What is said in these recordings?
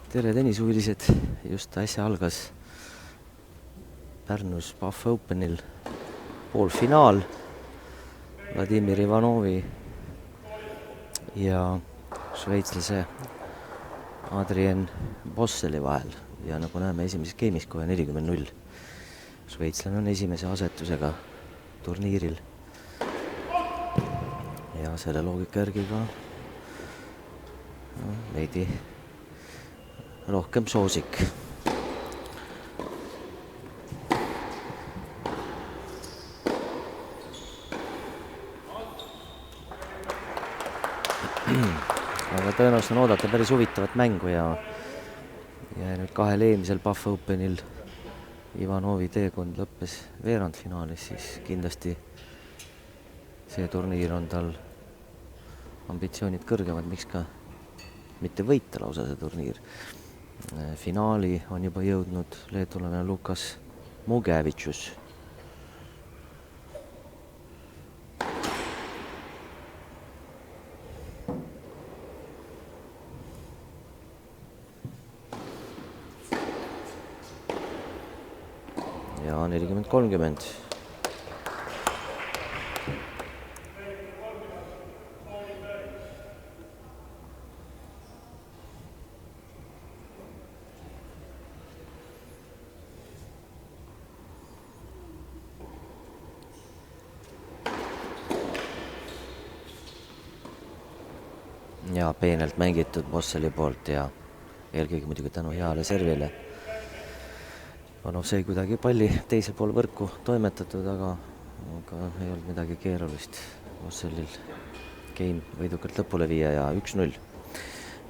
tere tennishuvilised, just äsja algas Pärnus Pahv Openil poolfinaal Vladimir Ivanovi ja šveitslase Adrien Bosseli vahel ja nagu näeme esimeses game'is kohe 40-0. Šveitslane on esimese asetusega turniiril ja selle loogika järgi ka veidi rohkem soosik. Aga tõenäoliselt on oodata päris huvitavat mängu ja nüüd kahel eelmisel Pahv Openil Ivanovi teekond lõppes veerandfinaalis, siis kindlasti see turniir on tal ambitsioonid kõrgemad, miks ka mitte võita lausa see turniir. Finaali on juba jõudnud leedulane Lukas Mugevitšus. Ja 40-30. Ja peenelt mängitud Bosseli poolt ja eelkõige muidugi tänu heale servile. Panov sai kuidagi palli teisel pool võrku toimetatud, aga ei olnud midagi keerulist Bosselil game võidukalt lõpule viia ja 1-0.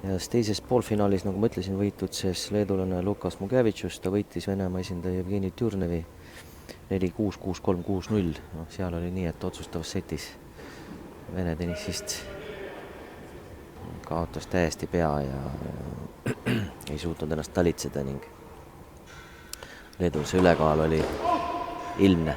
Ja teises poolfinaalis, nagu ma ütlesin, võitutses leedulane Lukas Mugevitšus, ta võitis Venemaa esindaja Jevgeni Tjurnevi 4-6, 6-3, 6-0. Seal oli nii, et otsustavas setis Vene tennisist kaotas täiesti pea ja ei suutnud ennast talitseda ning leedulase ülekaal oli ilmne.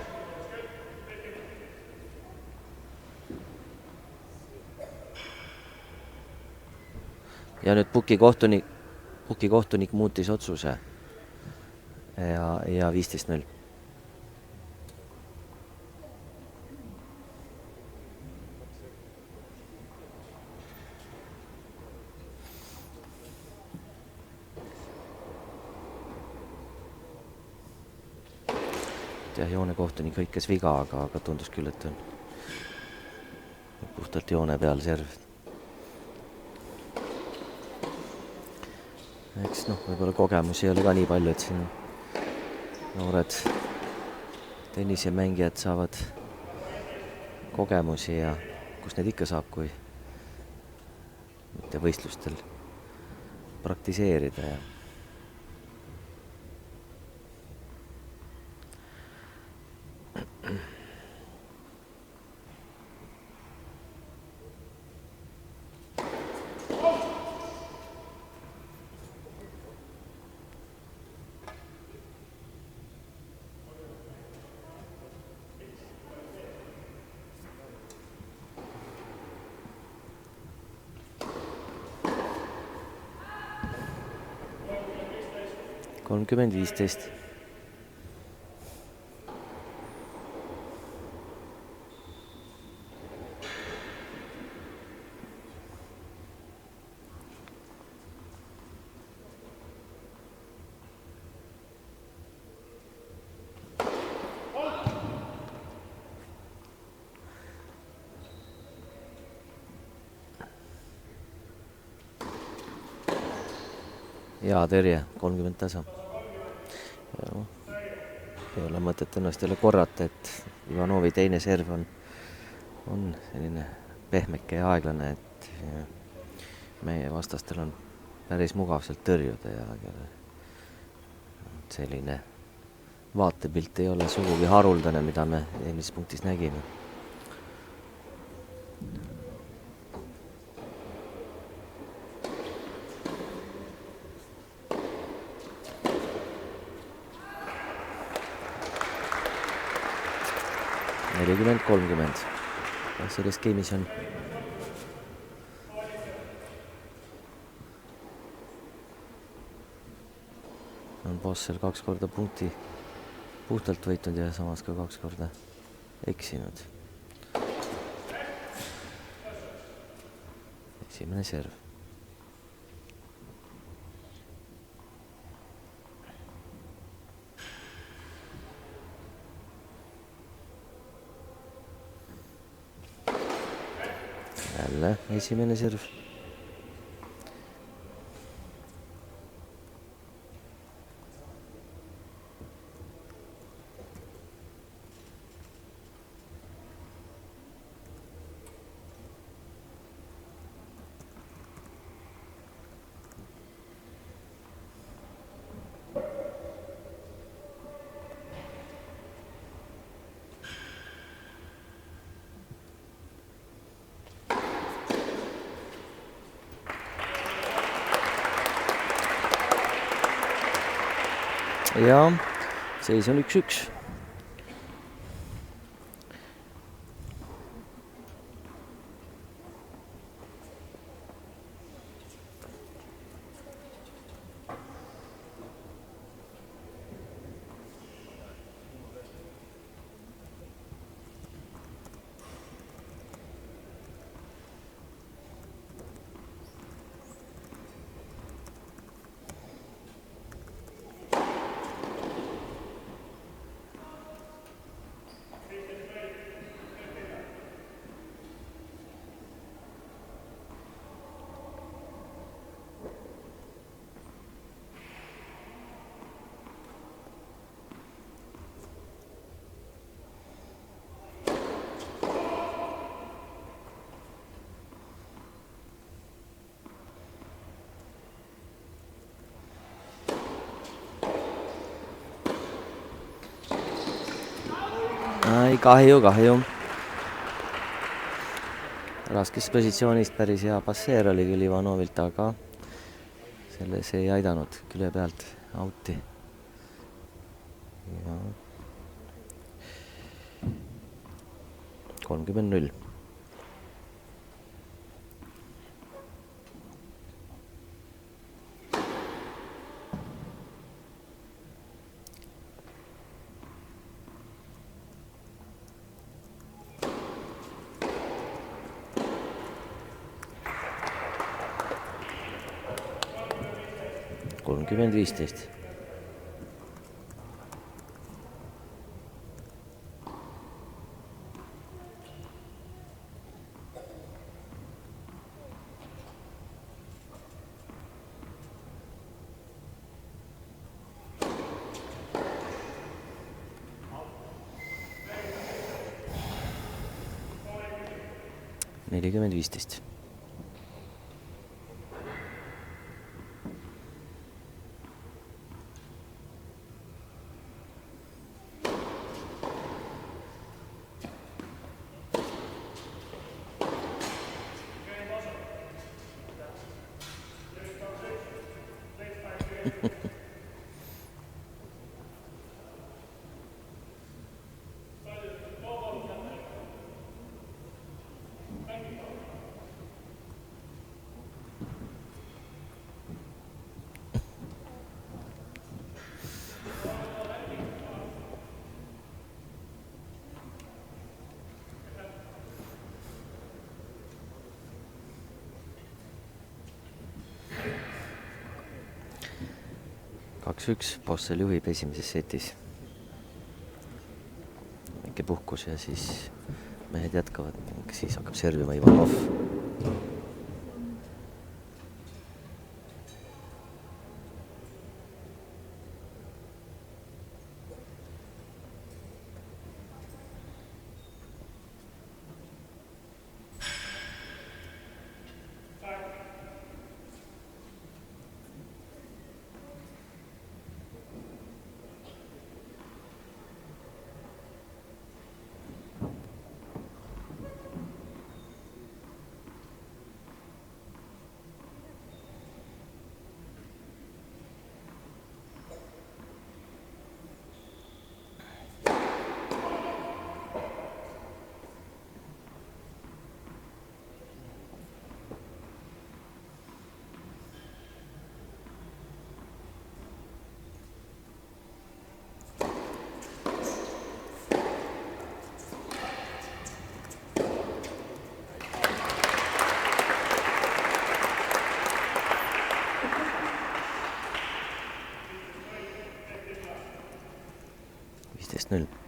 Ja nüüd puki kohtunik muutis otsuse ja 15-0. Joonekohtunik hõikes viga, aga tundus küll, et on puhtalt joone peal serv. Eks võib-olla kogemusi ei ole ka nii palju, et siin noored tennisemängijad saavad kogemusi ja kus neid ikka saab, kui mitte võistlustel praktiseerida ja 30-15. Ja terje, 30 tasa. Ei ole mõtet ennast jälle korrata, et Ivanovi teine serv on selline pehmeke ja aeglane, et meie vastastel on päris mugav sealt tõrjuda ja selline vaatepilt ei ole sugugi haruldane, mida me eelmises punktis nägime. Nelikümmend 30. Selles game'is on on Bossel 2 korda punkti puhtalt võitnud ja samas ka 2 korda eksinud. Esimene serv. Jälle esimene serv. Ja seis on 1-1. Ai, kahju. Raskest positsioonist päris hea passeer oli küll Ivanovilt, aga see ei aidanud külje pealt auti. Ja 30-0. Kolmkümmend 15. Nelikümmend 15. Kaks-üks, Bossel juhib esimeses setis. Väike puhkus ja siis mehed jätkavad, siis hakkab servima Ivanov. viisteist-0.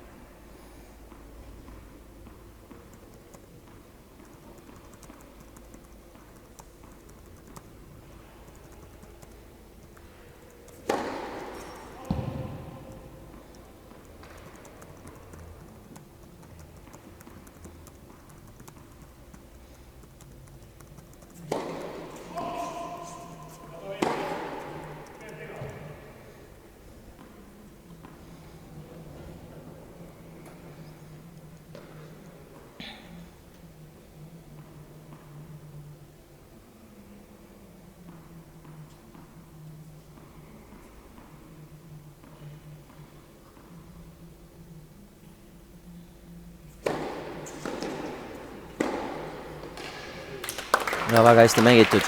ja väga hästi mängitud.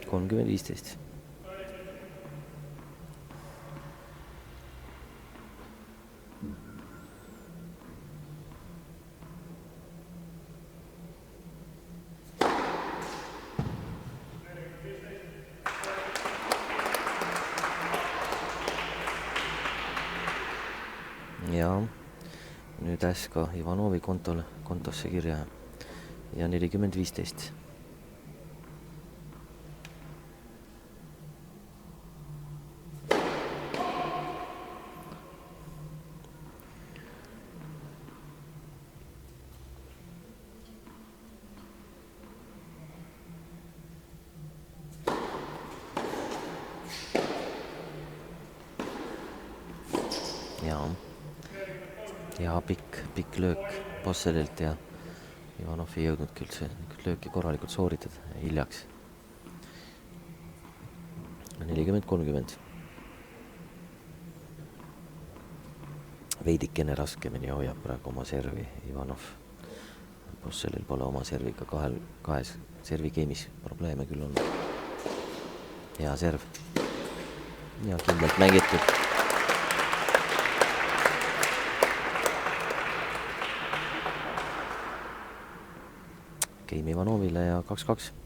kolmkümmend 15. ja nüüd äska Ivanovi kontosse kirja ja 40-15. ja pikk löök Bosselilt ja Ivanov ei jõudnudki üldse lööki korralikult sooritada, hiljaks. 40-30. veidikene raskemini hoiab praegu oma servi Ivanov. Bosselil pole oma serviga kahes servigeemis probleeme küll olnud. hea serv ja kindlalt mängitud. Game Ivanovile ja 2-2.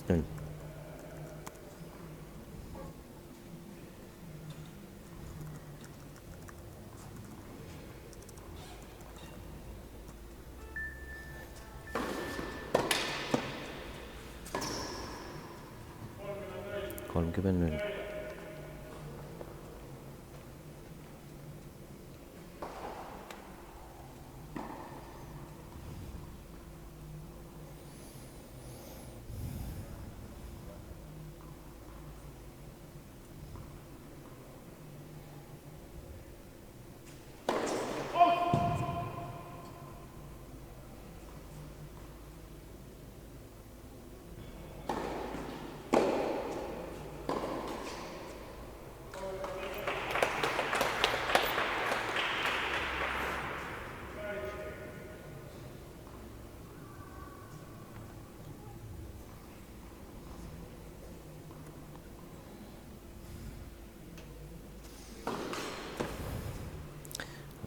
Nüüd. kolmkümmend 0.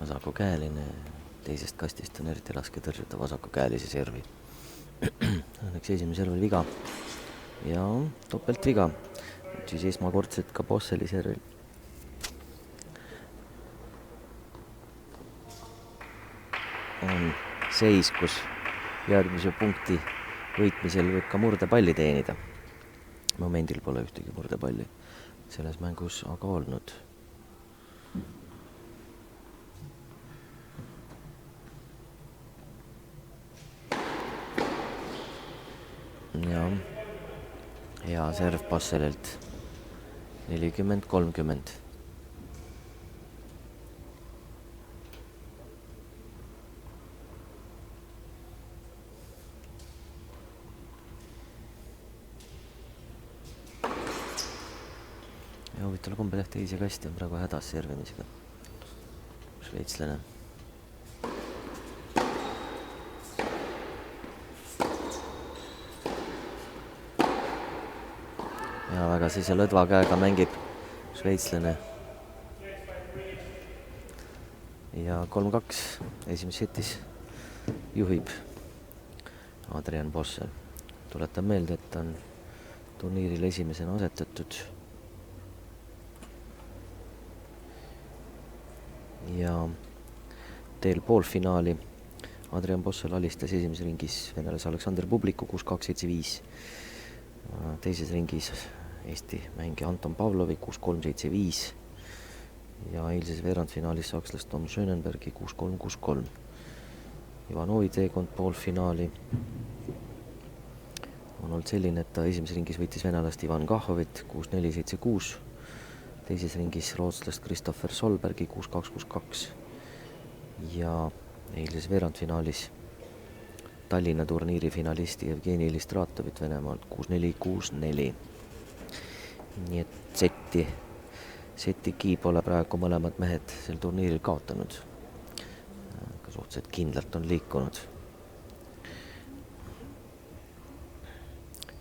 Vasakukäeline, teisest kastist on eriti raske tõrjuda vasakukäelise servi. Õnneks esimene serv oli viga ja topelt viga. Siis esmakordselt ka Bosseli servil. On seis, kus järgmise punkti võitmisel võib ka murdepalli teenida. Momendil pole ühtegi murdepalli selles mängus aga olnud. Ja hea serv Bosselilt 40-30. huvitaval kombel teise kasti on praegu hädas servimisega. Šveitslane. ja väga sellise lõdva käega mängib šveitslane. ja 3-2 esimeses setis juhib Adrian Bossel. Tuletan meelde, et on turniiril esimesena asetatud. Ja teel poolfinaali Adrian Bossel alistas esimeses ringis venelase Aleksander Bubliku 6-2-7-5. Teises ringis Eesti mängija Anton Pavlovi 6-3-7-5. Ja eilses veerandfinaalis sakslast Tom Schönenbergi 6-3-6-3. Ivanovi teekond poolfinaali on olnud selline, et ta esimeses ringis võitis venelast Ivan Kahovit 6-4-7-6. Teises ringis rootslast Christopher Solbergi 6-2-6-2. Ja eilses veerandfinaalis Tallinna turniiri finalisti Evgeni Ilistratovit Venemaalt 6-4-6-4. Nii et seti pole praegu mõlemad mehed sel turniiril kaotanud. Ka suhteliselt kindlalt on liikunud.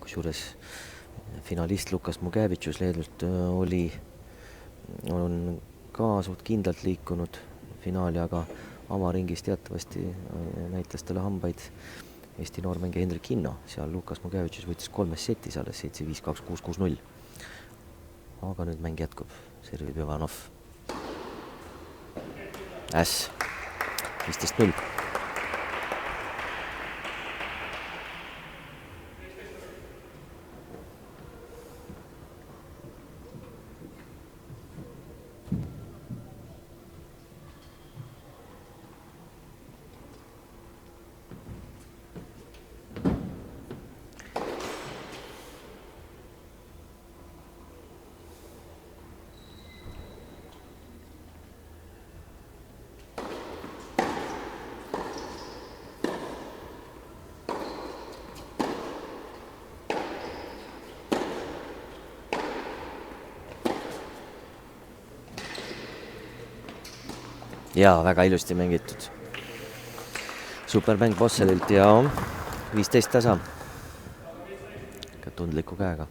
Kusjuures finalist Lukas Mugevitšus Leedult on ka suht kindlalt liikunud finaali, aga avaringis teatavasti näitas talle hambaid Eesti noormängija Hendrik Hinno. Seal Lukas Mugevitšus võitis 3 setis alles 7-5-2-6-6-0. Aga nüüd mäng jätkub. Servib Ivanov. Äss. 15-0. Jaa, väga ilusti mängitud. Supermäng Bosselilt ja 15 tasa. Ka tundliku käega.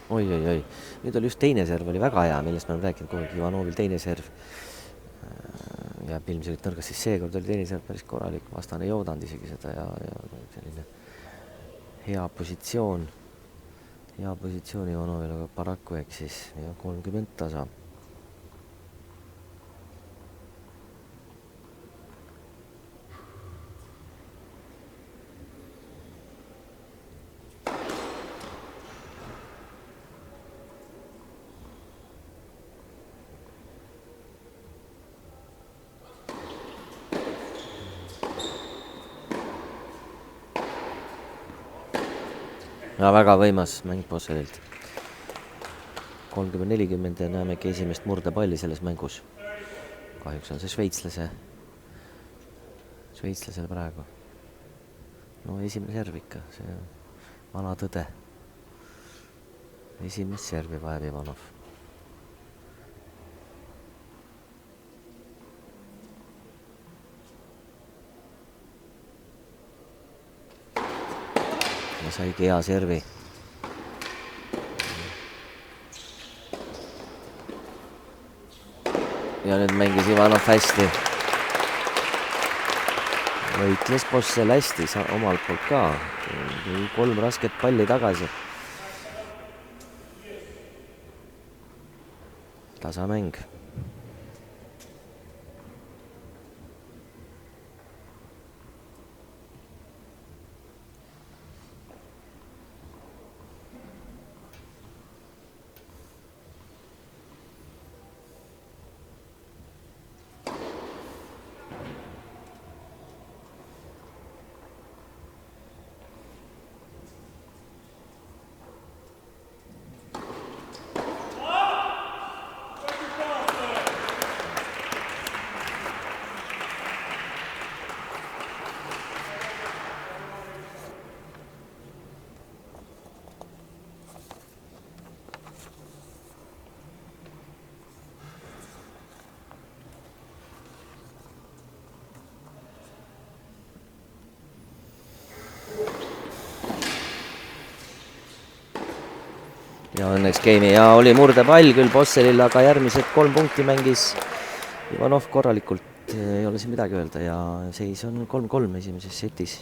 Oi. Nüüd oli just teine serv oli väga hea, millest me oleme rääkinud kogu aeg. Ivanovil teine serv jääb ilmselt nõrgas, siis seekord oli teine serv päris korralik. Vastane ei oodanud isegi seda ja selline hea positsioon Ivanovil, aga paraku eksis ja 30 tasa. Ja väga võimas mäng Bosselilt. 30-40 ja näemegi esimest murdepalli selles mängus. Kahjuks on see šveitslasel praegu. No esimene serv ikka, see vana tõde. Esimest servi vajab Ivanov. Ja saigi hea servi. ja nüüd mängis Ivanov hästi. Võitles Bossel hästi omalt poolt ka. 3 rasket palli tagasi. Tasamäng. Ja õnneks game'i ja oli murdepall küll Bosselil, aga järgmised 3 punkti mängis Ivanov korralikult. Ei ole siin midagi öelda ja seis on 3-3 esimeses setis.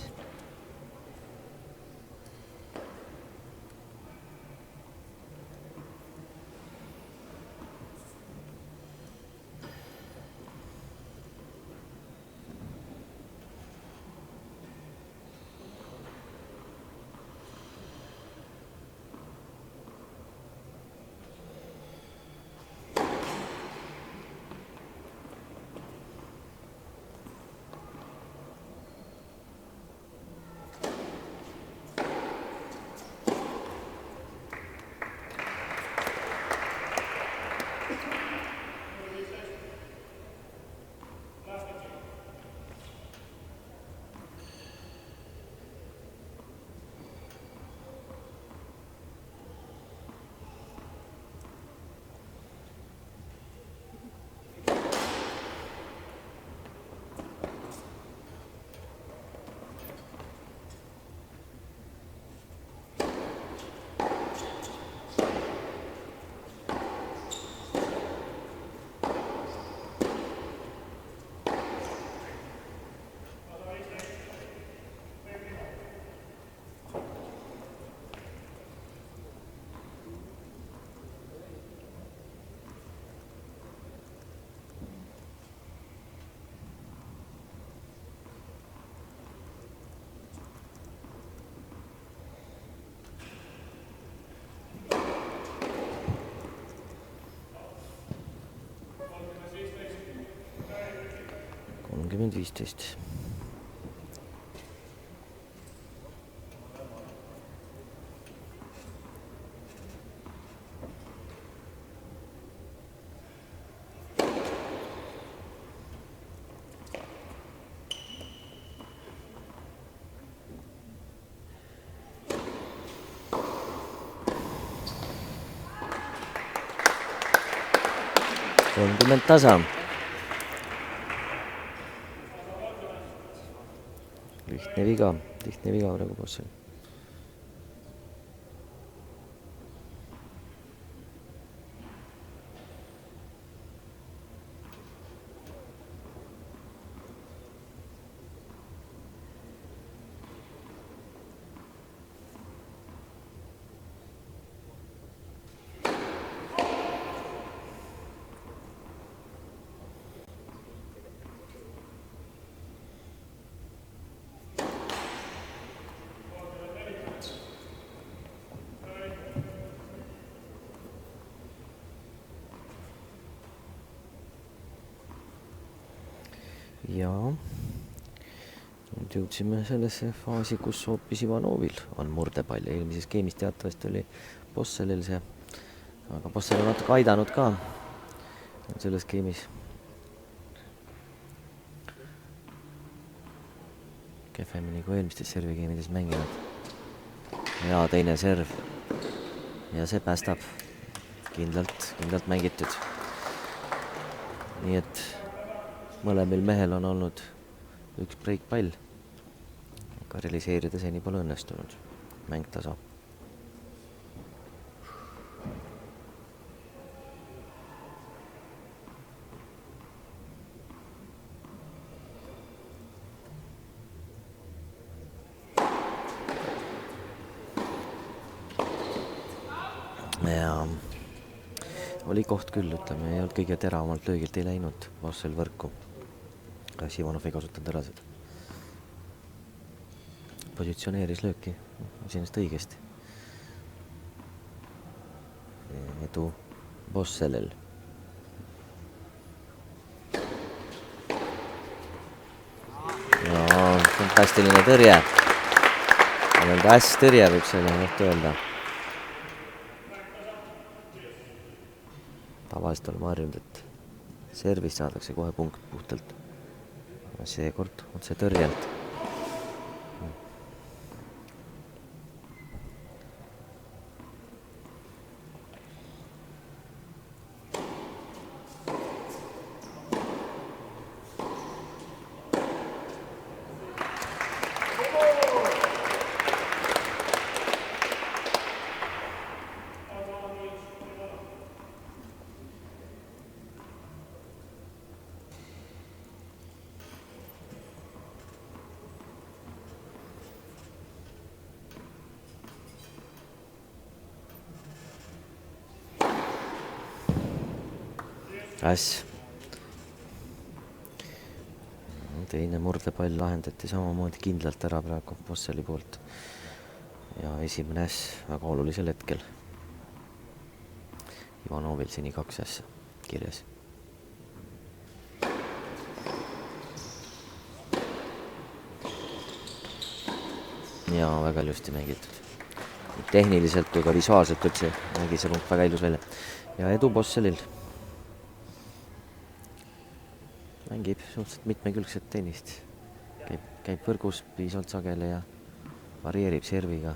Nüüd 15. Tasa. Lihtne viga praegu Bossil. Ja nüüd jõudsime sellesse faasi, kus hoopis Ivanovil on murdepall. Eelmises game'is teatavasti oli Bosselil see, aga Bossel on natuke aidanud ka selles game'is. Kehvemini kui eelmistes servi game'ides mänginud. Ja teine serv. Ja see päästab. Kindlalt mängitud. Nii et mõlemil mehel on olnud üks break-pall, aga realiseerida seni pole õnnestunud. Mäng tasa. oli koht küll, ütleme, ei olnud kõige teravamalt löögilt ei läinud Vossel võrku. Kas Ivanov ei kasutanud ära seda? Positsioneeris lööki iseenesest õigesti. Edu Vosselil. No, fantastiline tõrje. Hästi tõrje võib selle kohta öelda. Tavaliselt oleme harjunud, et servist saadakse kohe punkt puhtalt. Seekord otse tõrjelt. Äss. Teine murdepall lahendati samamoodi kindlalt ära praegu Vosseli poolt. Ja esimene äss väga olulisel hetkel. Ivanovil seni 2 ässa kirjas. Ja väga ilusti mängitud. Tehniliselt kui ka visuaalselt üldse nägi see punkt väga ilus välja. Ja edu Vosselil. Mängib suhteliselt mitmekülgset tennist. Käib võrgus piisavalt sageli ja varieerib serviga.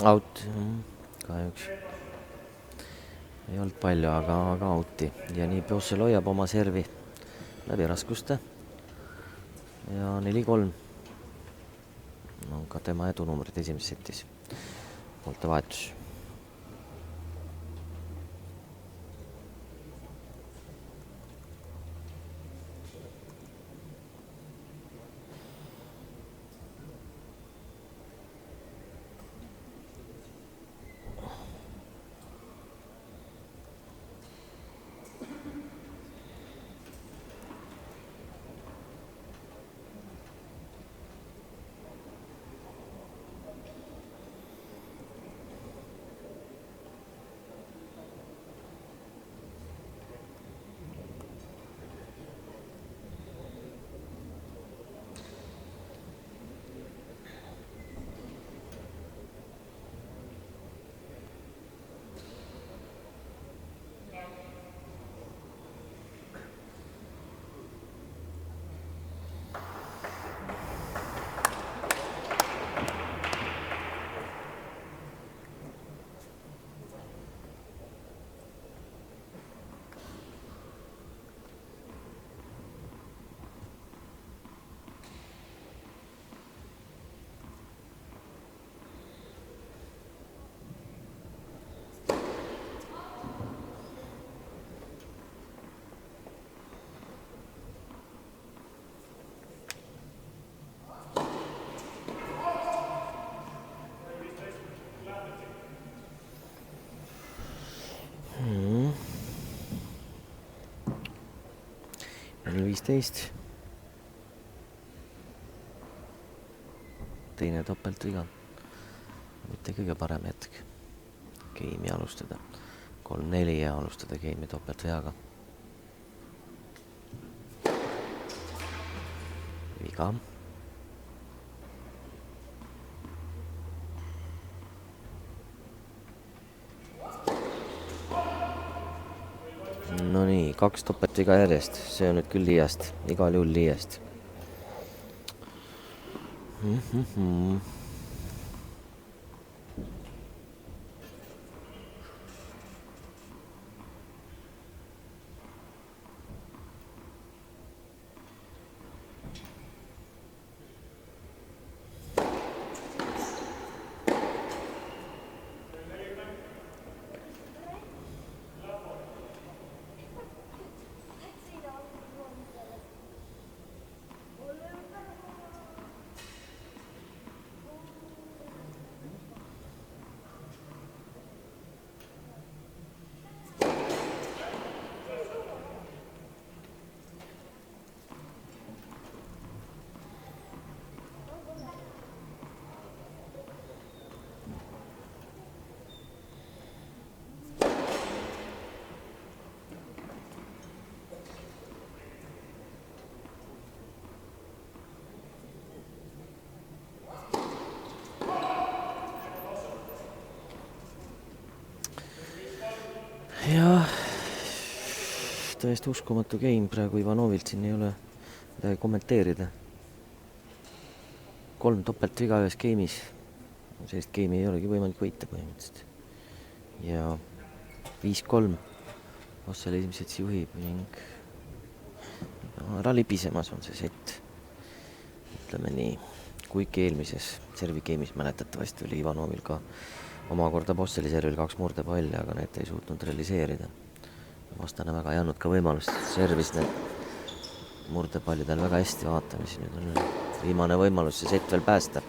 Out, kahjuks ei olnud palju, aga outi ja nii Vossel hoiab oma servi läbi raskuste ja 4-3 on ka tema edunumbrid esimeses setis. Poolte vahetus. Oli 15. Teine topeltviga. Mitte kõige parem hetk geimi alustada. 3-4 ja alustada geimi topeltveaga. Viga. No nii, 2 topeltviga järjest. See on nüüd küll liiast. Igal juhul liiast. jah, täiesti uskumatu game praegu Ivanovilt, siin ei ole midagi kommenteerida. 3 topeltviga ühes game'is. Sellist game'i ei olegi võimalik võita põhimõtteliselt. Ja 5-3. Bossel esimesed juhib ning ära libisemas on see sett. Ütleme nii, kuigi eelmises servi game'is mäletatavasti oli Ivanovil ka omakorda Bosseli servil 2 murdepalli, aga need ei suutnud realiseerida. Vastane väga ei andnud ka võimalust, servis need murdepallidel väga hästi, vaatame siin nüüd on viimane võimalus see sett veel päästa.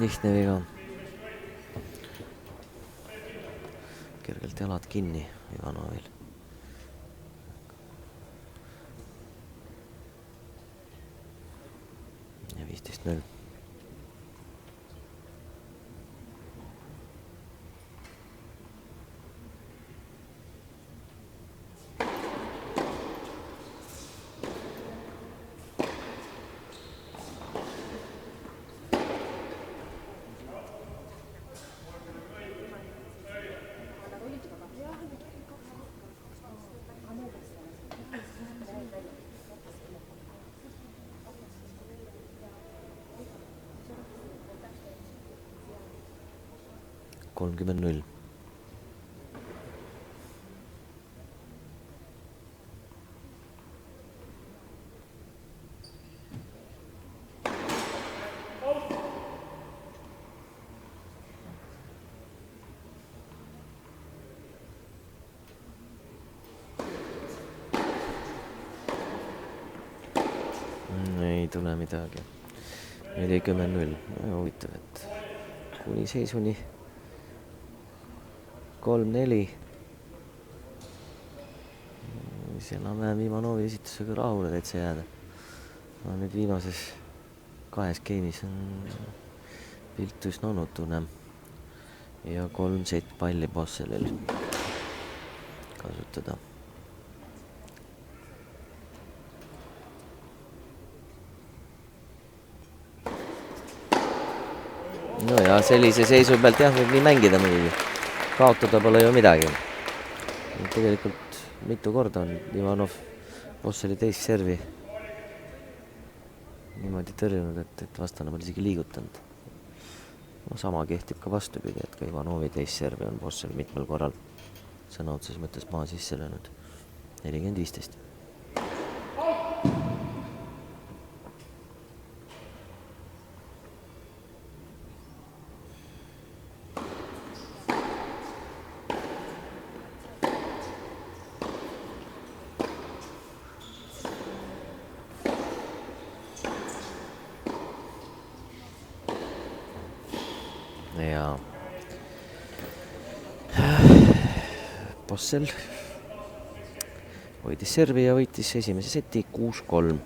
Lihtne viga. Kergelt jalad kinni Ivanovil. Ja 15-0. Kolmkümmend null. Ei tule midagi. 40-0. Huvitav, et kuni seisuni 3-4. See enam-vähem Ivanovi esitusega rahule täitsa jääda. No nüüd viimases 2 game'is on pilt üsna nutune. Ja 3 sett palli Bosselil kasutada. No ja sellise seisu pealt jah, võib nii mängida muidugi. Kaotada pole ju midagi. Tegelikult mitu korda on Ivanov Bosseli teist servi niimoodi tõrjunud, et vastane pole isegi liigutanud. No, sama kehtib ka vastupidi, et ka Ivanovi teist servi on Bossel mitmel korral sõna otses mõttes maa sisse löönud. 40-15. Ja Bossel hoidis servi ja võitis esimese seti 6-3.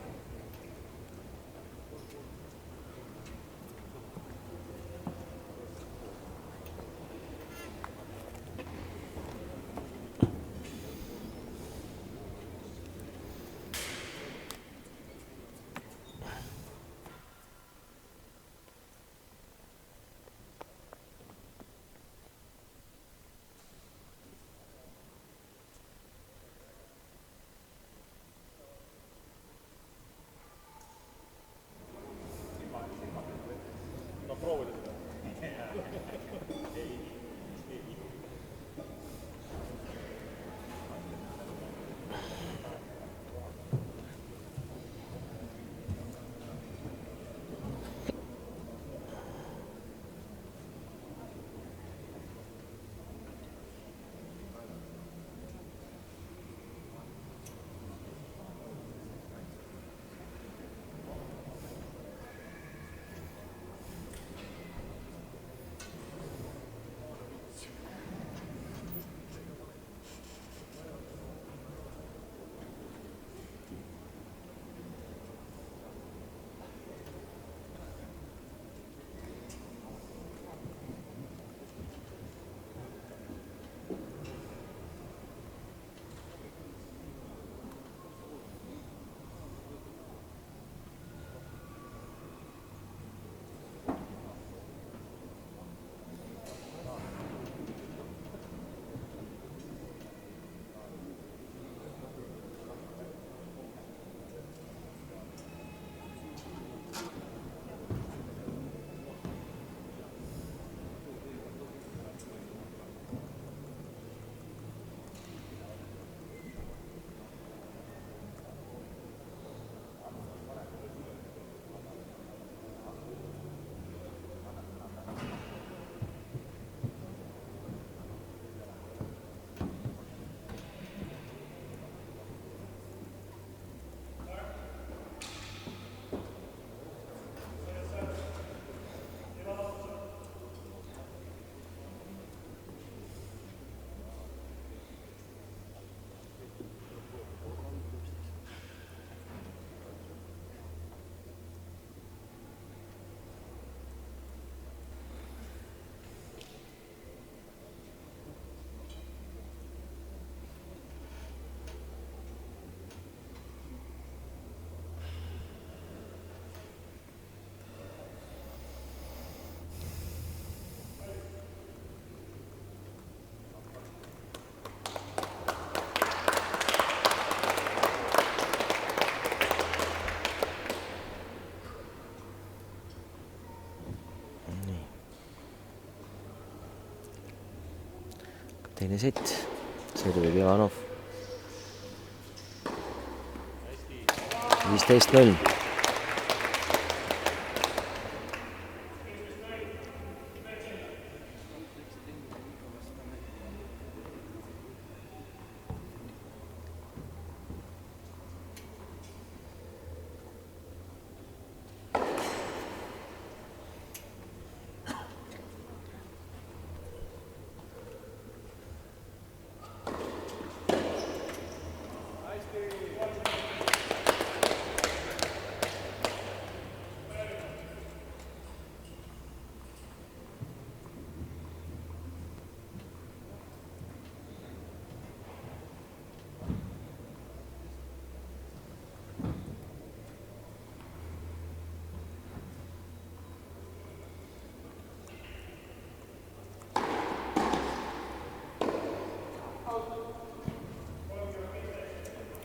teine sett, servib Ivanov. 15-0.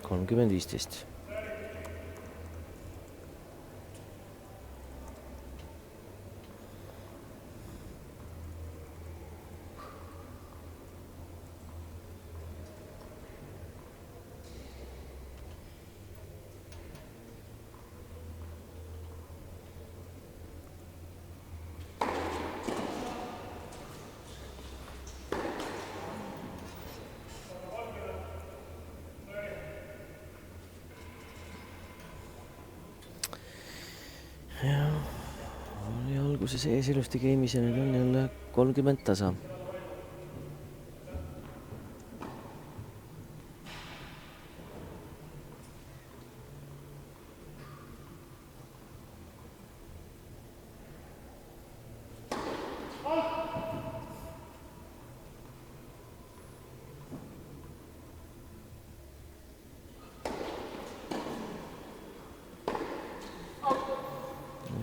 kolmkümmend 15. Oli alguses ees ilusti game'is ja nüüd on jälle 30 tasa.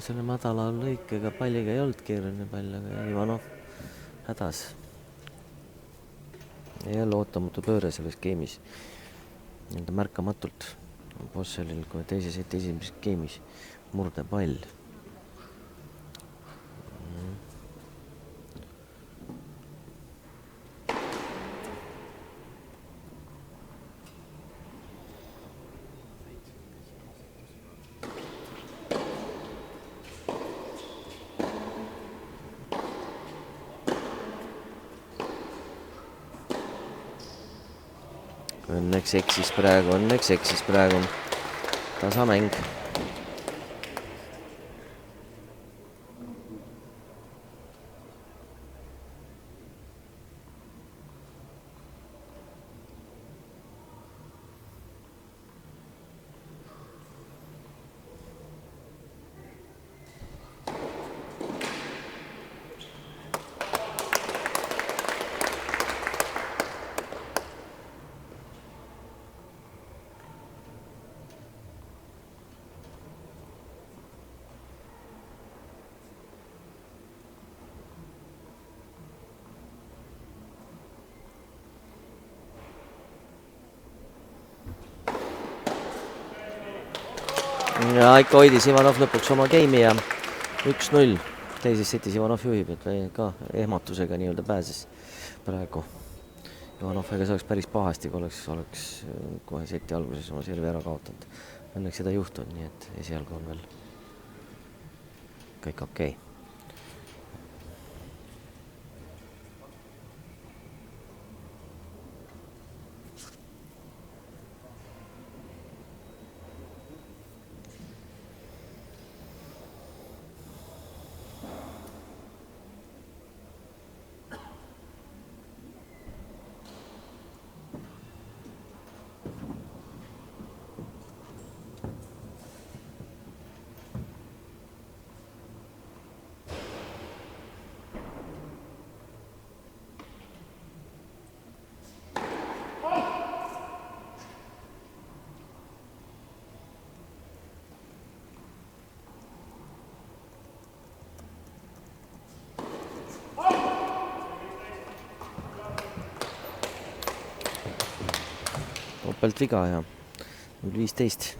Selle madala lõikega palliga ei olnud keeruline pall, aga Ivanov hädas. Jälle ootamatu pööre selles game'is. Nii-öelda märkamatult Bosselil kohe teise seti esimeses game'is murde pall. Õnneks eksis praegu. Tasamäng. Ja ikka hoidis Ivanov lõpuks oma game'i ja 1-0. Teises setis Ivanov juhib, et ka ehmatusega nii-öelda pääses praegu. Ivanov ega saaks päris pahasti, kui oleks kohe seti alguses oma servi ära kaotanud. Õnneks seda ei juhtunud, nii et esialgu on veel kõik okei. Topelt viga ja 0-15.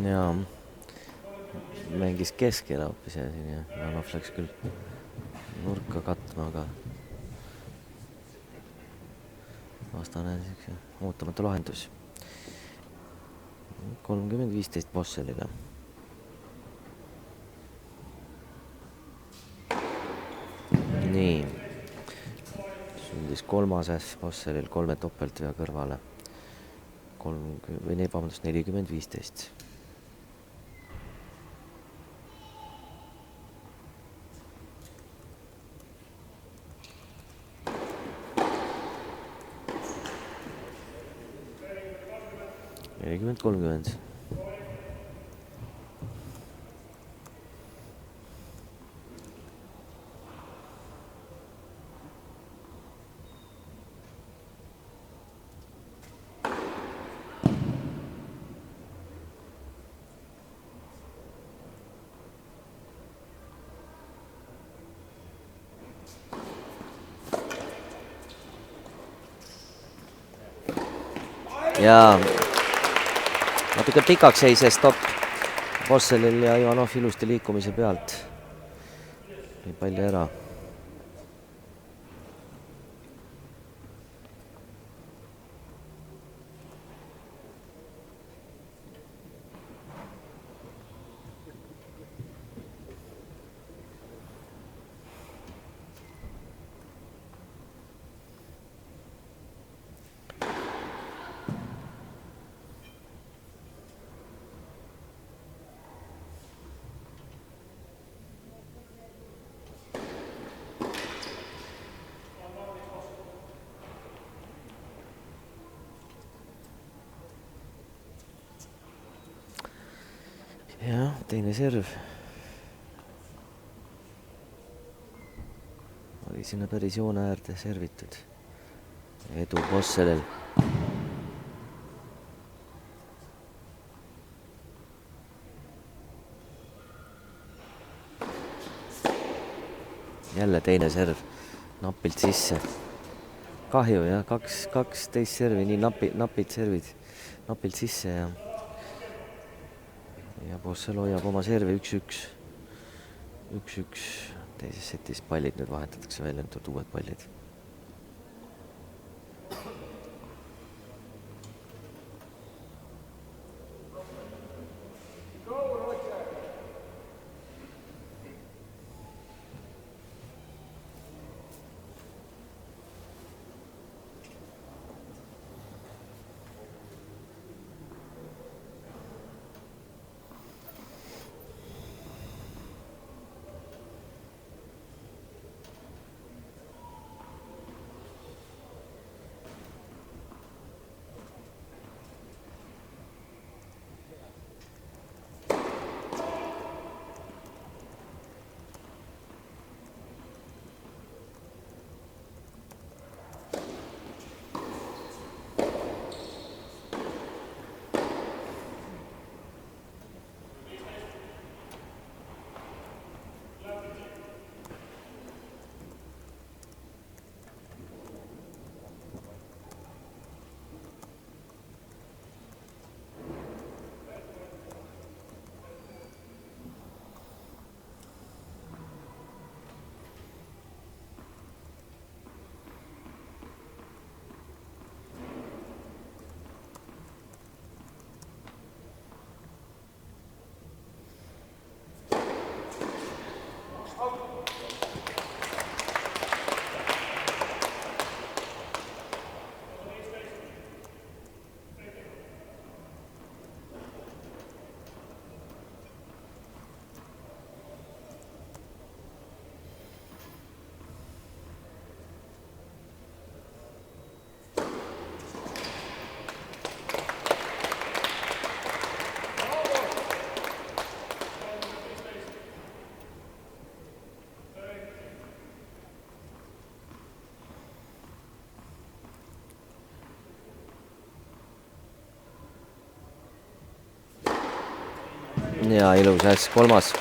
ja mängis keskele hoopis ja siin ja Ivanov läks küll nurka katma, aga vastane siukse ootamatu lahendus. 30-15 Bosselile. Nii, sündis kolmas äss Bosselil 3 topeltvea kõrvale. 40-15. Nelikümmend 30. Ja natuke pikaks jäi see stopp Bosselil ja Ivanov ilusti liikumise pealt. Nii palju ära. Jah, teine serv. Oli sinna päris joone äärde servitud. Edu Bosselil. Jälle teine serv. Napilt sisse. Kahju jah, 12 servi, nii napid servid. Napilt sisse ja Bossel hoiab oma servi 1-1. 1-1. Teises setis pallid nüüd vahetatakse välja, nüüd uued pallid. Ja ilus äss, kolmas.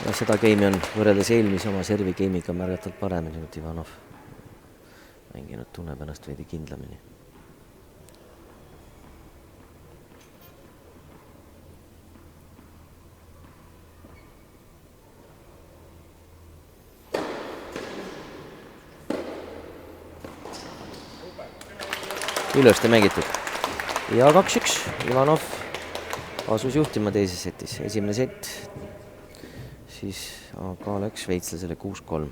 Ja seda game'i on võrreldes eelmise oma servi game'iga märgatavalt paremini, nüüd Ivanov mänginud tunneb ennast veidi kindlamini. ilusti mängitud. Ja 2-1, Ivanov asus juhtima teises setis. Esimene sett, siis aga läks šveitslasele 6-3.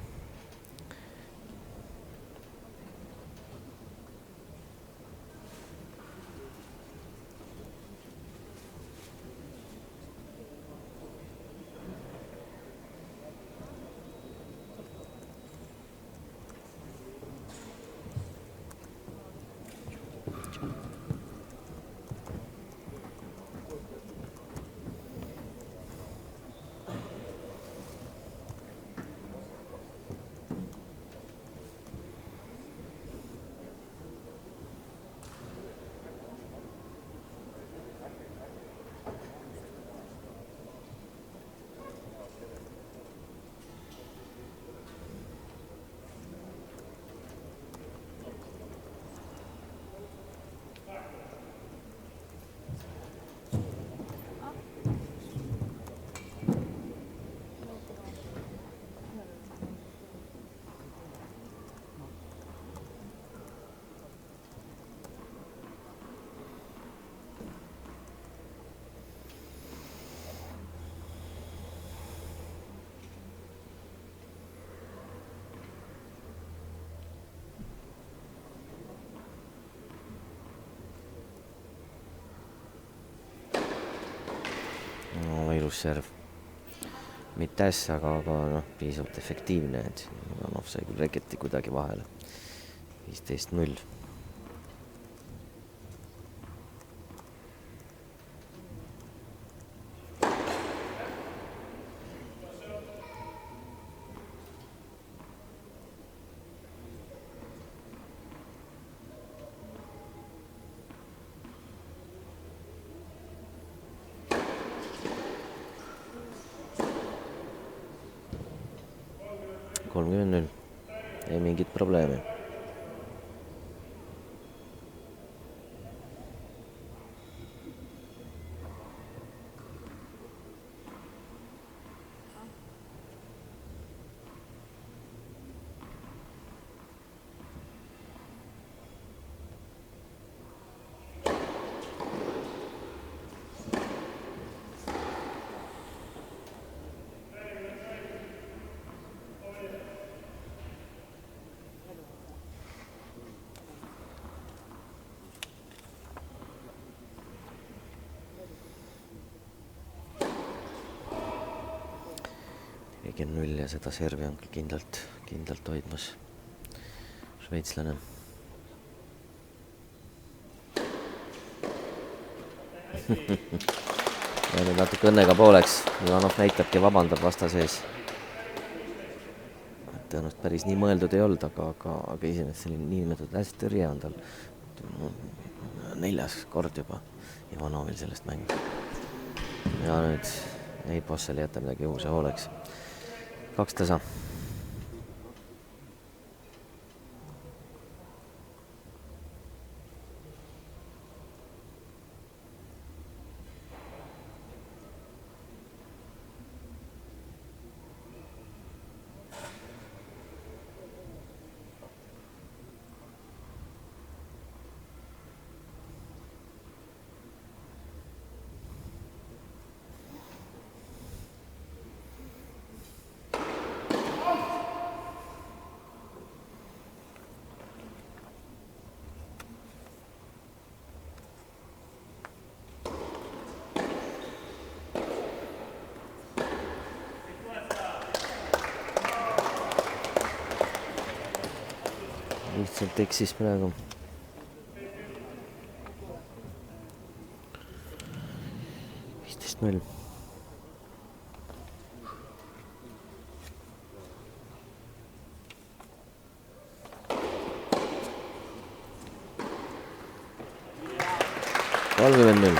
Ilus serv. Mitte ässa, aga piisavalt efektiivne, et Ivanov sai küll reketi kuidagi vahele. 15-0. Ei mingit probleemi. Null ja seda servi on kindlalt hoidmas šveitslane. Ja nüüd natuke õnnega pooleks. Ivanov näitabki, vabandab vastase ees. Tõenäoliselt päris nii mõeldud ei olnud, aga iseenesest selline niinimetatud hästitõrje on tal 4. kord juba Ivanovil sellest mängu. Ja nüüd ei Bossel jätta midagi juhuse hooleks. 2 tasa. Lihtsalt eksis praegu. 15-0. Kolmkümmend 0.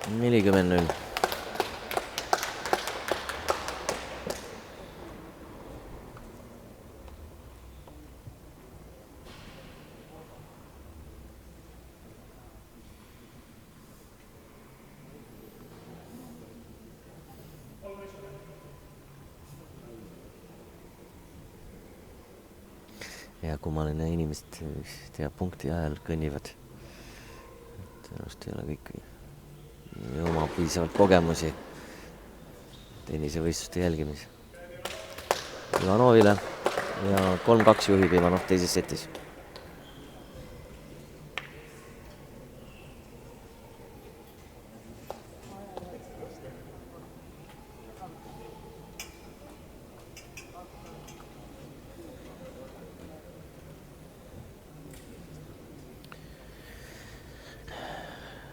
40-0. Ja kummaline inimesed punkti ajal kõnnivad. Tõenäoliselt ei ole kõik oma piisavalt kogemusi tennisevõistluste jälgimis. Ivanovile ja 3-2 juhib Ivanov teises setis.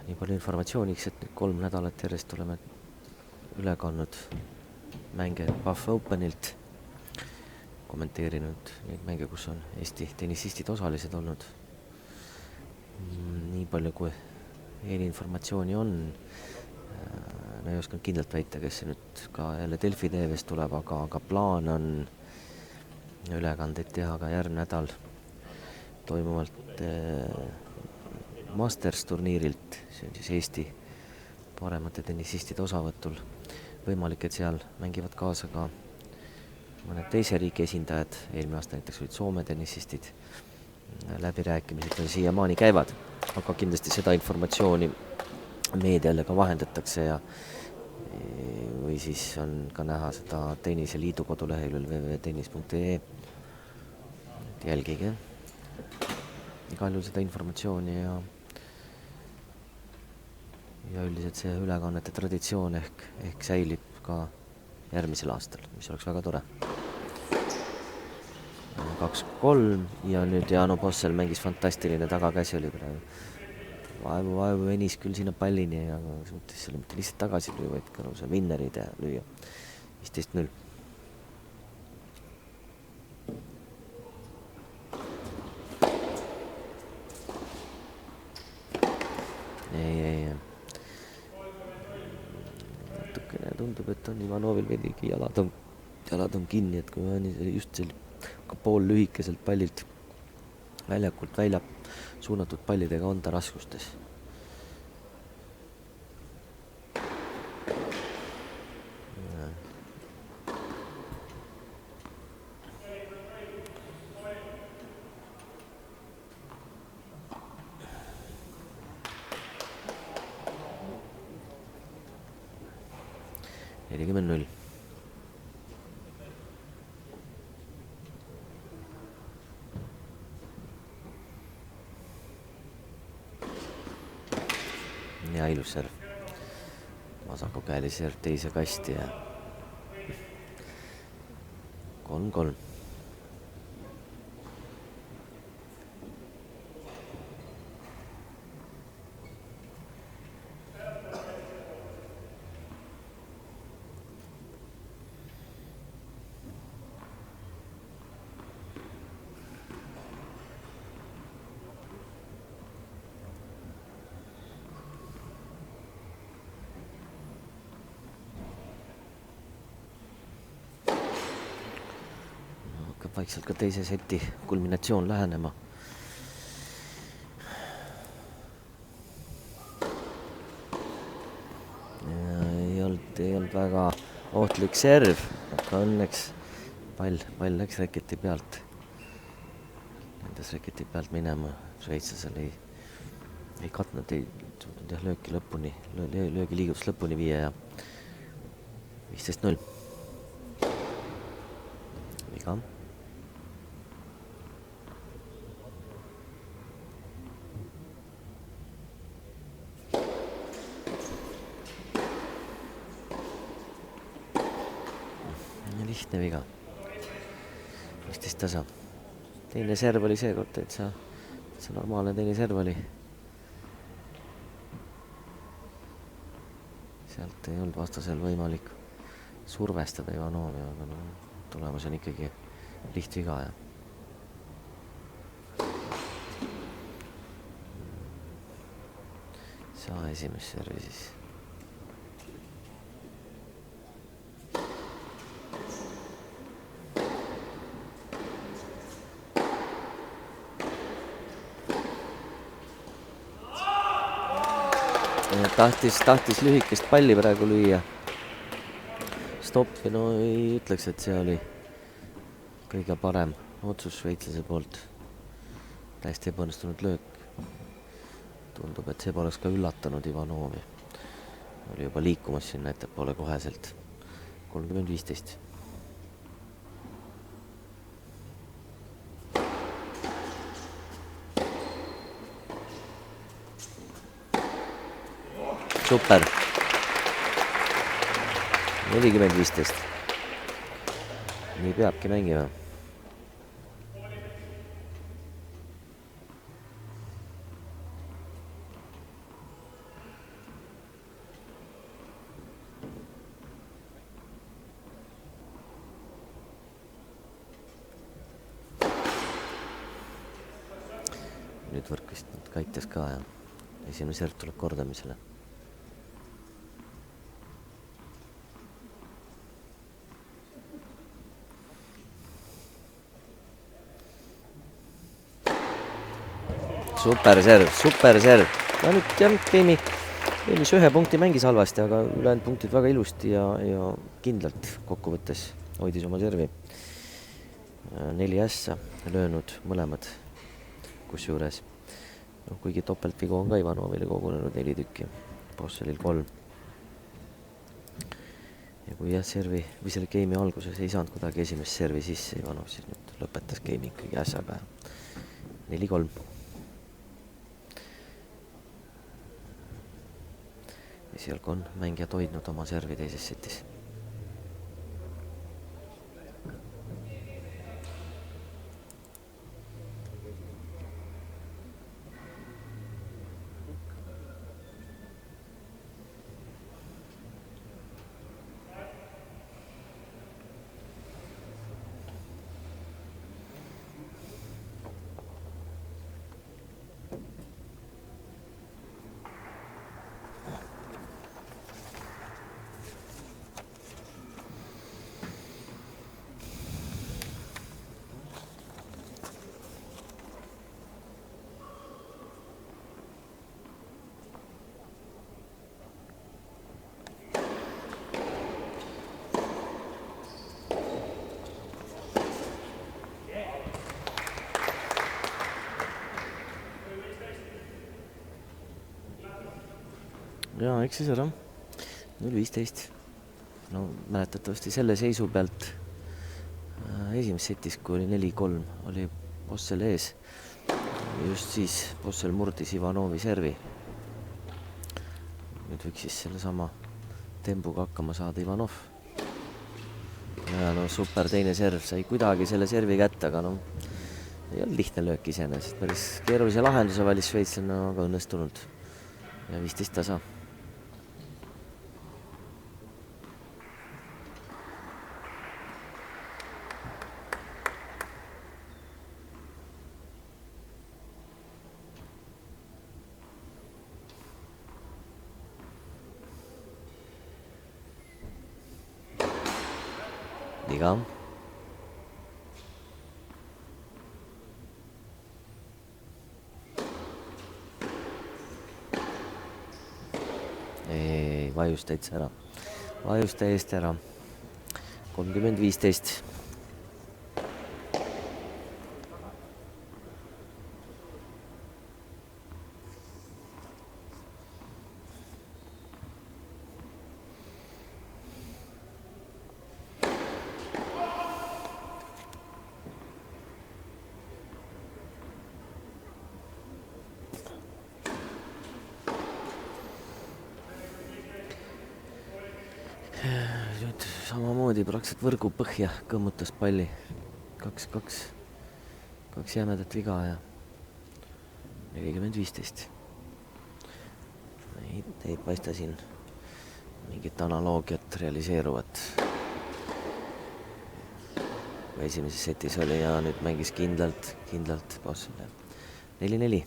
Nii palju informatsiooniks, et nüüd 3 nädalat järjest oleme üle kandnud mänge Buff Openilt, kommenteerinud neid mänge, kus on Eesti tennisistid osalised olnud. Nii palju, kui eelinformatsiooni on, no ei osanud kindlalt väita, kes see nüüd ka jälle Delfi TV-s tuleb, aga plaan on ülekandeid teha ka järgmine nädal toimuvalt Masters turniirilt, see on siis Eesti paremate tennisistide osavõtul. Võimalik, et seal mängivad kaasa ka mõned teise riigi esindajad, eelmine aasta näiteks olid Soome tennisistid, läbirääkimised veel siiamaani käivad, aga kindlasti seda informatsiooni meediale ka vahendatakse ja või siis on ka näha seda tenniseliidu koduleheküljel www.tennis.ee. Jälgige igal juhul seda informatsiooni ja üldiselt see ülekannete traditsioon ehk säilib ka järgmisel aastal, mis oleks väga tore. 2-3 ja nüüd Jaano Possel mängis fantastiline tagakäsi oli praegu. Vaevu venis küll sinna pallini, aga suutis selle mitte lihtsalt tagasi lüüa, vaid ka see vinnerid ja lüüa. 15-0. Ei. Natukene tundub, et on Ivanovil veidigi jalad on kinni, et kui on just ka pool lühikeselt pallilt väljakult välja suunatud pallidega on ta raskustes. Ja ilus serv. Vasakukäeli serv teise kasti ja 3-3. Vaikselt ka teise seti kulminatsioon lähenema. Ei olnud väga ohtlik serv, aga õnneks pall läks reketi pealt. Nendes reketi pealt minema. Šveitslasel ei katnud, ei suutnud löögi liigutus lõpuni viia ja 15-0. Viga. Lihtne viga. 15 tasa. Teine serv oli seekord, et see normaalne teine serv oli. Sealt ei olnud vastasel võimalik survestada Ivanovi, aga tulemus on ikkagi lihtviga ja saa esimest servi siis tahtis lühikest palli praegu lüüa. Stoppi, no ei ütleks, et see oli kõige parem otsus šveitslase poolt. Täiesti ebaõnnestunud löök. Tundub, et see poleks ka üllatanud Ivanovi. Oli juba liikumas sinna ettepoole koheselt. 30-15. Super. 40-15. Nii peabki mängima. Nüüd võrk vist kaites ka ja esimene serv tuleb kordamisele. Super serv. Ja nüüd Teemis 1 punkti mängis halvasti, aga ülejäänud punktid väga ilusti ja kindlalt kokkuvõttes hoidis oma servi. 4 ässa löönud mõlemad, kus juures. Kuigi topeltvigu on ka Ivanovile kogunenud 4 tükki, Bosselil 3. Ja kui servi või selle game'i alguses ei saanud kuidagi esimest servi sisse Ivanov, siis nüüd lõpetas game'i ikkagi ässaga 4-3. Esialgu on mängijad hoidnud oma servi teises setis. Ja eksis ära 0-15. No mäletatavasti selle seisu pealt esimeses setis, kui oli 4-3, oli Bossel ees. Just siis Bossel murdis Ivanovi servi. Nüüd võiks siis selle sama tembuga hakkama saada Ivanov. Ja no super, teine serv sai kuidagi selle servi kätte, aga no ei olnud lihtne löök iseenesest. Päris keerulise lahenduse valis šveitslane, aga õnnestunud. Ja 15 tasa. Liga. Ei, vajus täitsa ära. Vajus täiesti ära. 30-15. Nüüd samamoodi praktiliselt võrgu põhja kõmmutas palli. 2-2. 2 jämedat viga ja 40-15. Ei paista siin mingit analoogiat realiseeruvat. Esimeses setis oli ja nüüd mängis kindlalt Bossile. 4-4.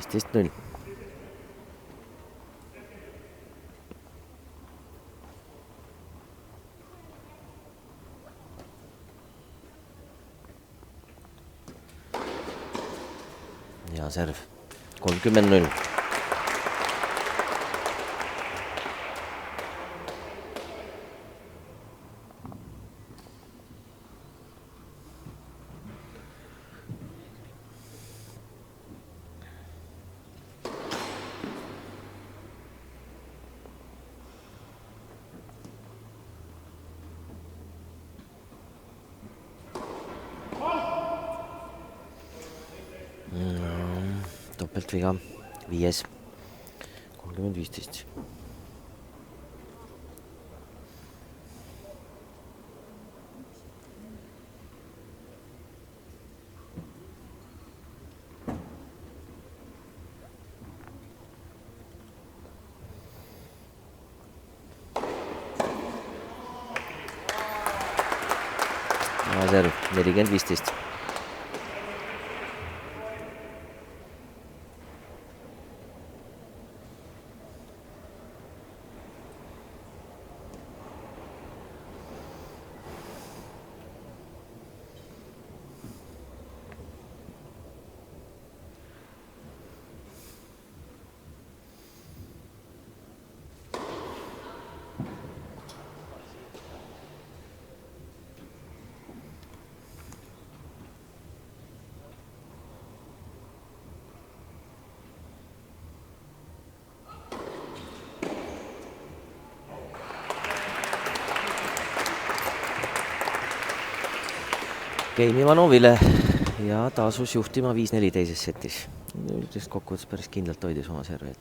15-0. ja serv 30-0. Topeltviga, 5. 30-15. ja serv 40-15. Game Ivanovile ja ta asus juhtima 5-4 teises setis. Üldist kokkuvõttes päris kindlalt hoidis oma servi.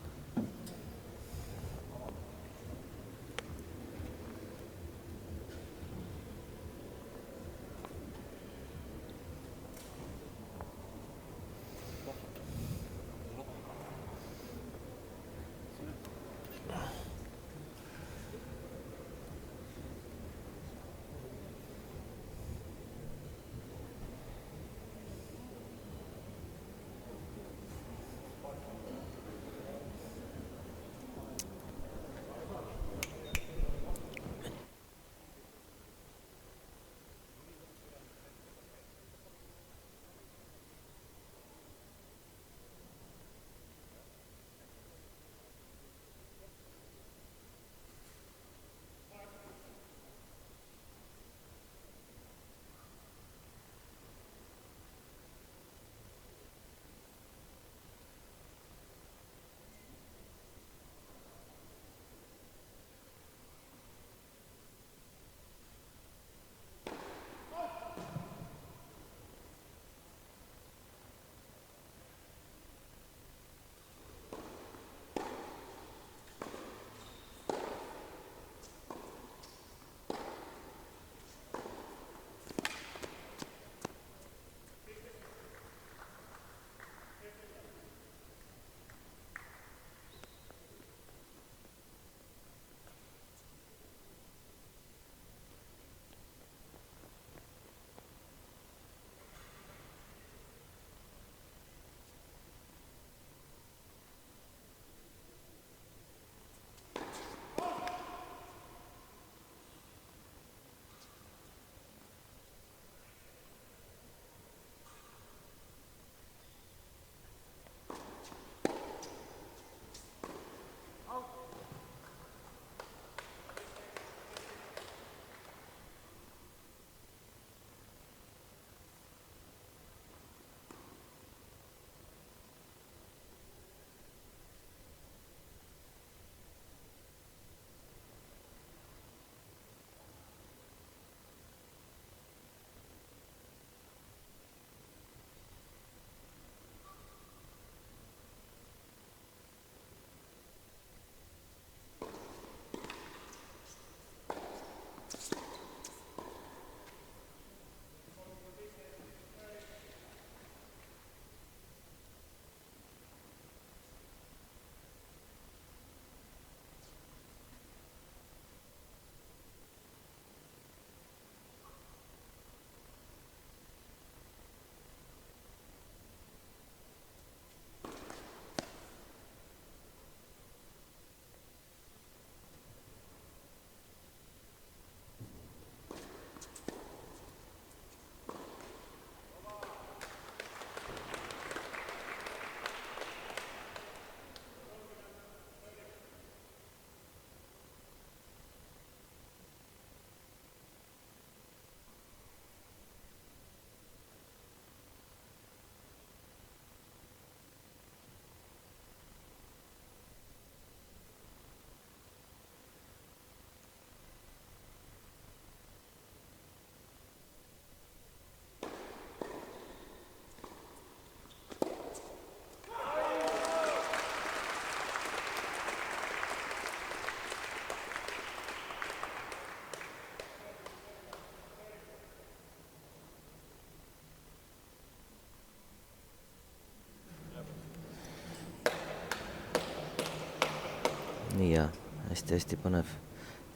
nii ja hästi-hästi põnev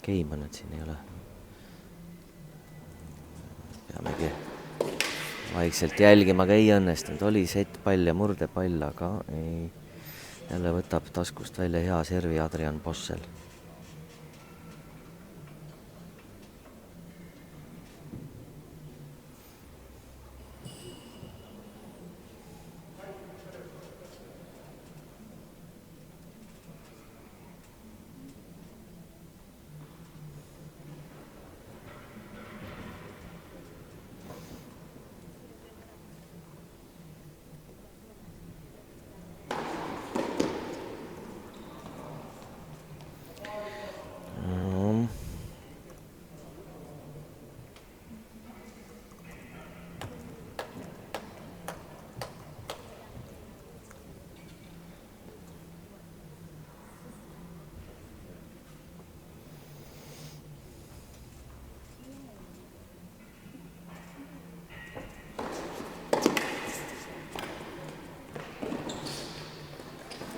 game on, et siin ei ole. Peamegi vaikselt jälgima, aga ei õnnestunud. Oli settpall ja murdepall, aga ei. Jälle võtab taskust välja hea servi Adrian Bossel.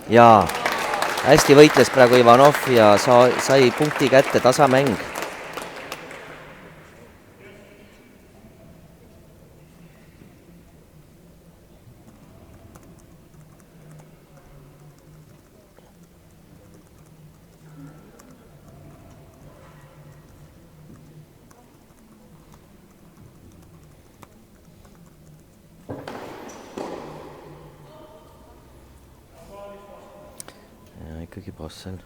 Jaa, hästi võitles praegu Ivanov ja sai punkti kätte, tasamäng. Ja ikkagi Bossel.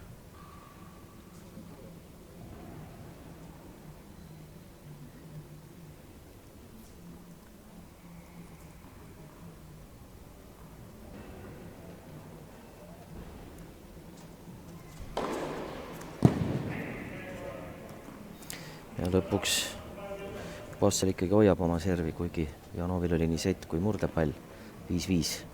Ja lõpuks Bossel ikkagi hoiab oma servi, kuigi Ivanovil oli nii sett kui murdepall. 5-5.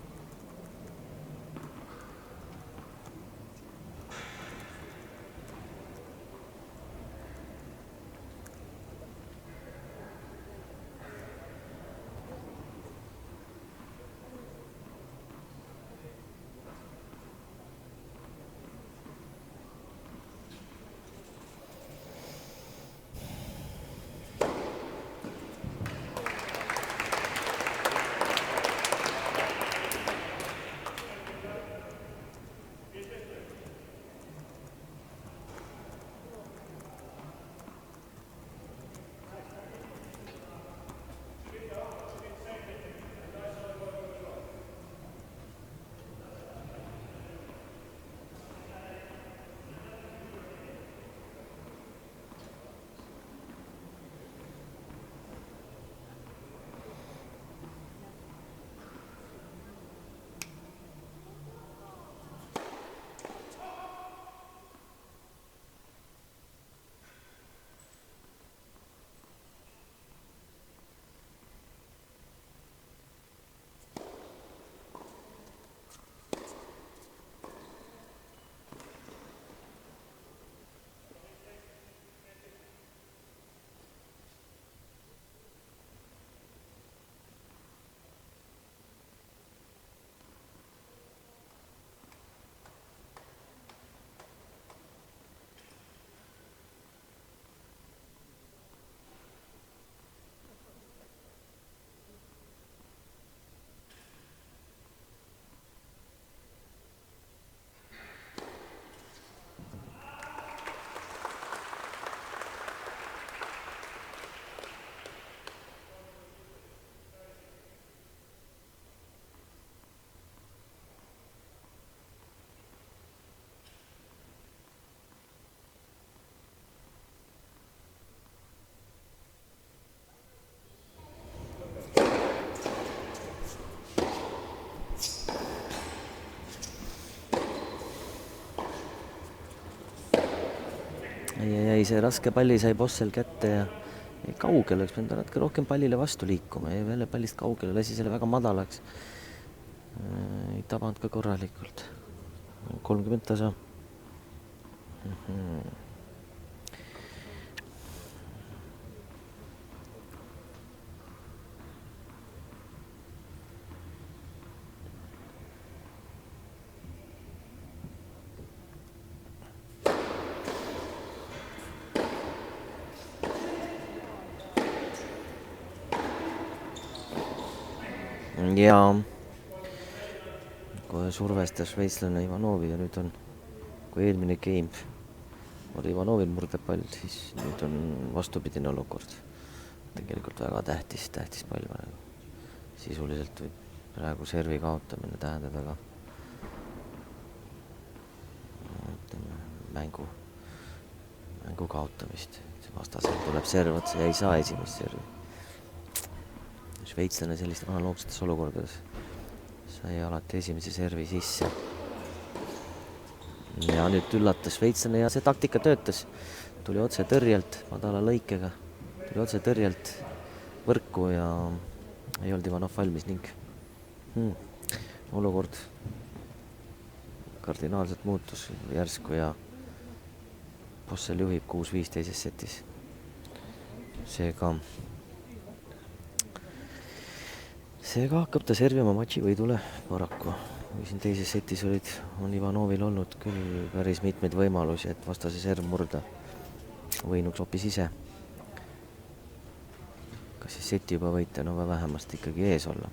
Ei, see raske palli sai Bossel kätte ja kaugele, oleks pidanud natuke rohkem pallile vastu liikuma. Ei jälle pallist kaugele, lasi selle väga madalaks. Ei tabanud ka korralikult. 30 tasa. ja kohe survestas šveitslane Ivanovi ja nüüd on, kui eelmine game oli Ivanovil murdepall, siis nüüd on vastupidine olukord. Tegelikult väga tähtis pall praegu. Sisuliselt võib praegu servi kaotamine tähendada ka mängu kaotamist. Vastasel tuleb serv otsa ja ei saa esimest servi. Šveitslane sellist analoogsetes olukordades sai alati esimese servi sisse. Ja nüüd üllatas šveitslane ja see taktika töötas. Tuli otse tõrjelt, madala lõikega. Tuli otse tõrjelt võrku ja ei olnud Ivanov valmis ning olukord kardinaalselt muutus järsku ja Bossel juhib 6-5 teises setis. Seega hakkab ta servima matši võidule paraku. Siin teises setis on Ivanovil olnud küll päris mitmeid võimalusi, et vastase serv murda. Võinuks hoopis ise. Kas siis seti juba võita, no vähemasti ikkagi ees olla.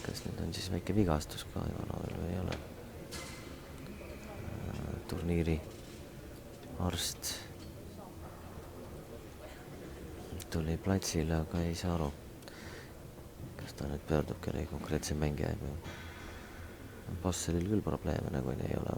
Kas nüüd on siis väike vigastus ka Ivanovil või ei ole? Turniiri arst tuli platsile, aga ei saa aru, kas ta nüüd pöördub kellegi konkreetse mängija. Bosselil küll probleeme nagu ei ole.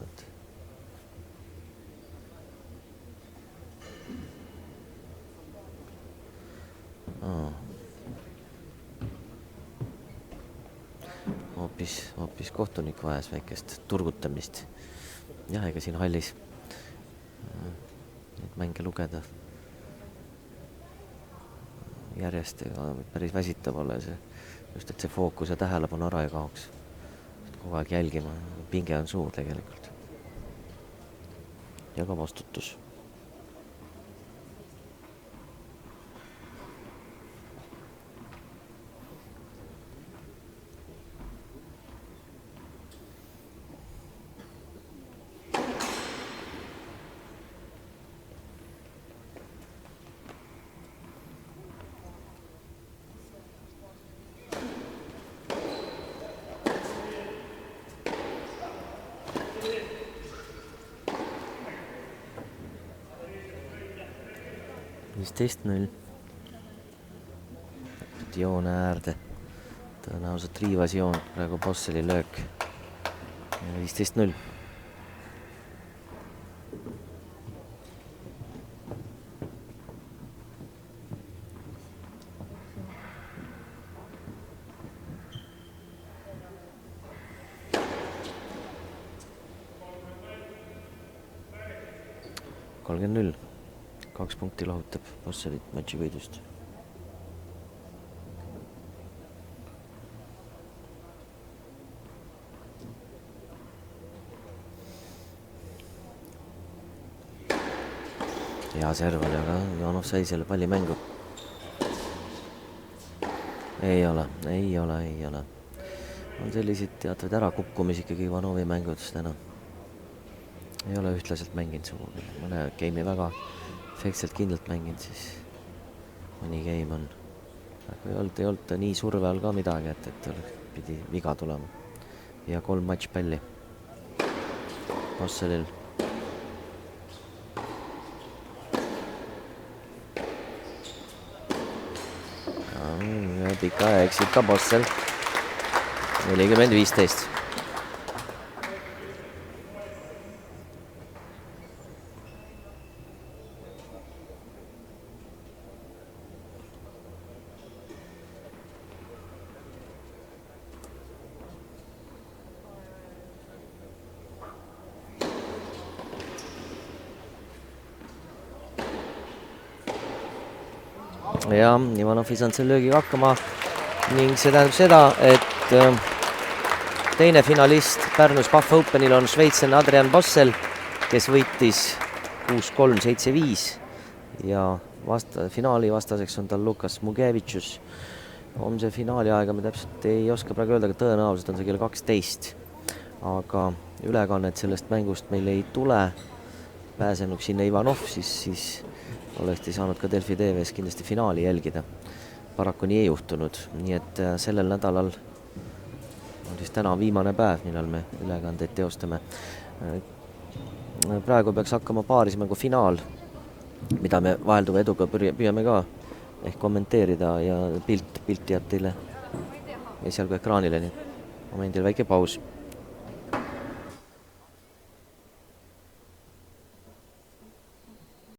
Hoopis kohtunik vajas väikest turgutamist. Jah, ega siin hallis neid mänge lugeda järjest ega päris väsitav ole see, just et see fookus ja tähelepanu ära ei kaoks. Kogu aeg jälgima, pinge on suur tegelikult. Ja ka vastutus. Test-0. Joone äärde. Tõenäoliselt riivas joon praegu Bosseli löök. 15-0. Kolmkümmend 0. 2 punkti lahutab Bosselit matši võidust. Hea serv oli, aga Ivanov sai selle palli mängu. Ei ole. On selliseid teatavaid ärakukkumisi ikkagi Ivanovi mängudes täna. Ei ole ühtlaselt mänginud sugugi. Mõne game'i väga efektselt kindlalt mänginud, siis mõni game on. Aga ei olnud ta nii surve all ka midagi, et pidi viga tulema. Ja 3 matšpalli Bosselil. Pika eksib ka Bossel. 40-15. Ja Ivanov ei saanud selle löögiga hakkama ning see tähendab seda, et teine finalist Pärnus Pahv Openil on šveitslane Adrian Bossel, kes võitis 6-3, 7-5 ja finaali vastaseks on tal Lukas Mugevitšus. Homse finaali aega me täpselt ei oska praegu öelda, aga tõenäoliselt on see kell 12. Aga ülekannet sellest mängust meil ei tule. Pääsenuks sinna Ivanov, siis olekski saanud ka Delfi TV-s kindlasti finaali jälgida. Paraku nii ei juhtunud, nii et sellel nädalal on siis täna viimane päev, millal me ülekandeid teostame. Praegu peaks hakkama paarismängu finaal, mida me vahelduva eduga püüame ka ehk kommenteerida ja pilt jääb teile esialgu ekraanile, nii momendil väike paus.